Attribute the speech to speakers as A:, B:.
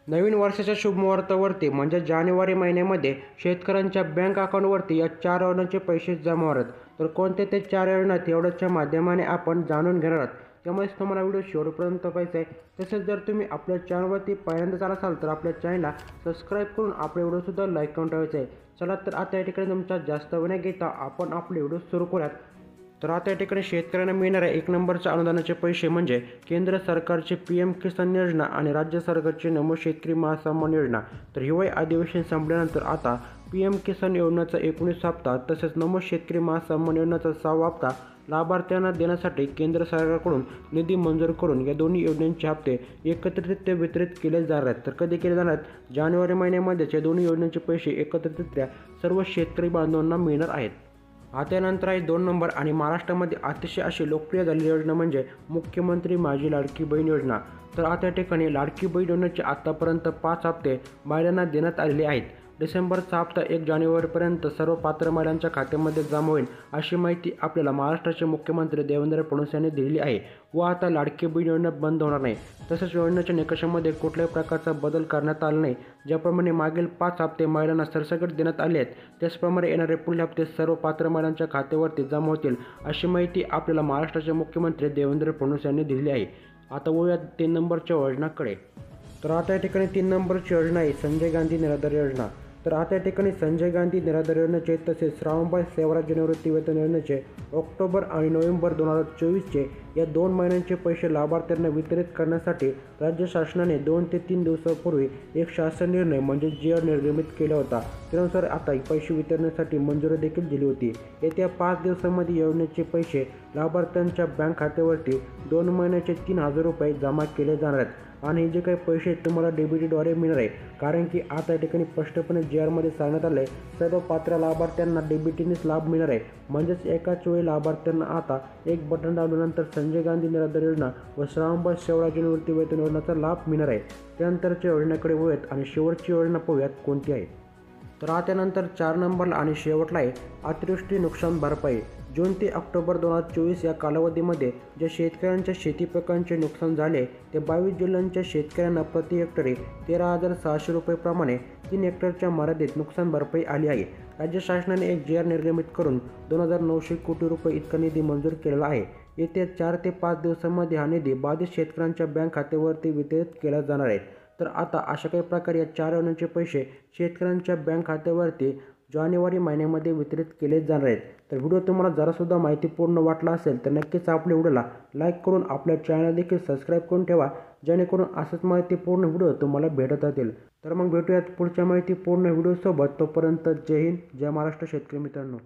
A: नवीन वर्षाच्या शुभ मुहूर्तावरती म्हणजे जानेवारी महिन्यामध्ये शेतकऱ्यांच्या बँक अकाउंटवरती या 4 योजनांचे पैसे जमा होतात. तर कोणते ते 4 योजना तेवढ्याच्या माध्यमाने आपण जाणून घेणार आहोत. त्यामुळेच तुम्हाला व्हिडिओ शेवटपर्यंत पाहायचा आहे. तसेच जर तुम्ही आपल्या चॅनलवरती पहिल्यांदाच आला असाल तर आपल्या चॅनलला सबस्क्राईब करून आपले व्हिडिओसुद्धा लाईक करून ठेवायचे आहे. चला तर आता या ठिकाणी तुमचा जास्त वेळ न घेता आपण आपले व्हिडिओ सुरू करूयात. तर आता या ठिकाणी शेतकऱ्यांना मिळणाऱ्या 1 नंबरच्या अनुदानाचे पैसे म्हणजे केंद्र सरकारची PM किसान योजना आणि राज्य सरकारची नमो शेतकरी महासन्मान योजना. तर हिवाळी अधिवेशन संपल्यानंतर आता PM किसान योजनेचा 19 हप्ता तसेच नमो शेतकरी महासन्मान योजनेचा 6वा हप्ता लाभार्थ्यांना देण्यासाठी केंद्र सरकारकडून निधी मंजूर करून या दोन्ही योजनांचे हप्ते एकत्रितरित्या वितरित केले जाणार आहेत. तर कधी केले जाणार आहेत? जानेवारी महिन्यामध्येच या दोन्ही योजनांचे पैसे एकत्रितरित्या सर्व शेतकरी बांधवांना मिळणार आहेत. आता यानंतर आहे 2 नंबर आणि महाराष्ट्रामध्ये अतिशय अशी लोकप्रिय झालेली योजना म्हणजे मुख्यमंत्री माझी लाडकी बहीण योजना. तर आता या ठिकाणी लाडकी बहीण योजनेचे आतापर्यंत 5 हप्ते महिलांना देण्यात आलेले आहेत. डिसेंबरचा हप्ता 1 जानेवारीपर्यंत सर्व पात्र महिलांच्या खात्यामध्ये जमा होईल अशी माहिती आपल्याला महाराष्ट्राचे मुख्यमंत्री देवेंद्र फडणवीस यांनी दिलेली आहे. व आता लाडकी बहीण योजना बंद होणार नाही. तसेच योजनेच्या निकषामध्ये कुठल्याही प्रकारचा बदल करण्यात आला नाही. ज्याप्रमाणे मागील 5 हप्ते महिलांना सरसकट देण्यात आले आहेत त्याचप्रमाणे येणारे पुढील हप्ते सर्व पात्र महिलांच्या खात्यावरती जमा होतील अशी माहिती आपल्याला महाराष्ट्राचे मुख्यमंत्री देवेंद्र फडणवीस यांनी दिलेली आहे. आता वळूयात 3 नंबरच्या योजनाकडे. तर आता या ठिकाणी 3 नंबरची योजना आहे संजय गांधी निराधार योजना. तर आता या ठिकाणी संजय गांधी निराधार योजनेचे तसेच श्रावणबाळ सेवाराज्य निवृत्ती वेतन योजनेचे ऑक्टोबर आणि नोव्हेंबर 2024चे या 2 महिन्यांचे पैसे लाभार्थ्यांना वितरित करण्यासाठी राज्य शासनाने 2 ते 3 दिवसापूर्वी एक शासन निर्णय म्हणजे GR निर्गमित केला होता. त्यानुसार आता पैसे वितरणासाठी मंजुरी देखील दिली होती. येत्या 5 दिवसांमध्ये योजनेचे पैसे लाभार्थ्यांच्या बँक खात्यावरती 2 महिन्याचे 3,000 रुपये जमा केले जाणार आहेत. आणि जे काही पैसे तुम्हाला DBTद्वारे मिळणार आहे कारण की आता या ठिकाणी स्पष्टपणे GRमध्ये सांगण्यात आलं आहे सर्व पात्र लाभार्थ्यांना DBTनेच लाभ मिळणार आहे. म्हणजेच एकाच वेळी लाभार्थ्यांना आता एक बटन दाबल्यानंतर संजय गांधी निराधार योजना व श्रावणबाळ सेवाराज्य निवृत्ती वेतन योजनेचा लाभ मिळणार आहे. त्यानंतरच्या योजनेकडे वळूयात आणि शेवटची योजना पाहूयात कोणती आहे. तर आता नंतर 4 नंबरला आणि शेवटला आहे अतिवृष्टी नुकसान भरपाई. जून ते ऑक्टोबर 2024 या कालावधीमध्ये ज्या शेतकऱ्यांच्या शेती पिकांचे नुकसान झाले ते 22 जिल्ह्यांच्या शेतकऱ्यांना प्रति हेक्टरी 13,600 रुपये 3 हेक्टरच्या मर्यादेत नुकसान भरपाई आली आहे. राज्य शासनाने एक GR निर्गमित करून 2,900 कोटी रुपये इतका निधी मंजूर केलेला आहे. येत्या 4 ते 5 दिवसांमध्ये हा निधी बाधित शेतकऱ्यांच्या बँक खात्यावरती वितरित केला जाणार आहे. तर आता अशा काही प्रकारे या 4 योजनांचे पैसे शेतकऱ्यांच्या बँक खात्यावरती जानेवारी महिन्यामध्ये वितरित केले जाणार आहेत. तर व्हिडिओ तुम्हाला जरासुद्धा माहितीपूर्ण वाटला असेल तर नक्कीच आपल्या व्हिडिओला लाईक करून आपल्या चॅनल देखील सबस्क्राईब करून ठेवा जेणेकरून असंच माहितीपूर्ण व्हिडिओ तुम्हाला भेटत राहतील. तर मग भेटूयात पुढच्या माहितीपूर्ण व्हिडिओसोबत. तोपर्यंत जय हिंद, जय महाराष्ट्र शेतकरी मित्रांनो.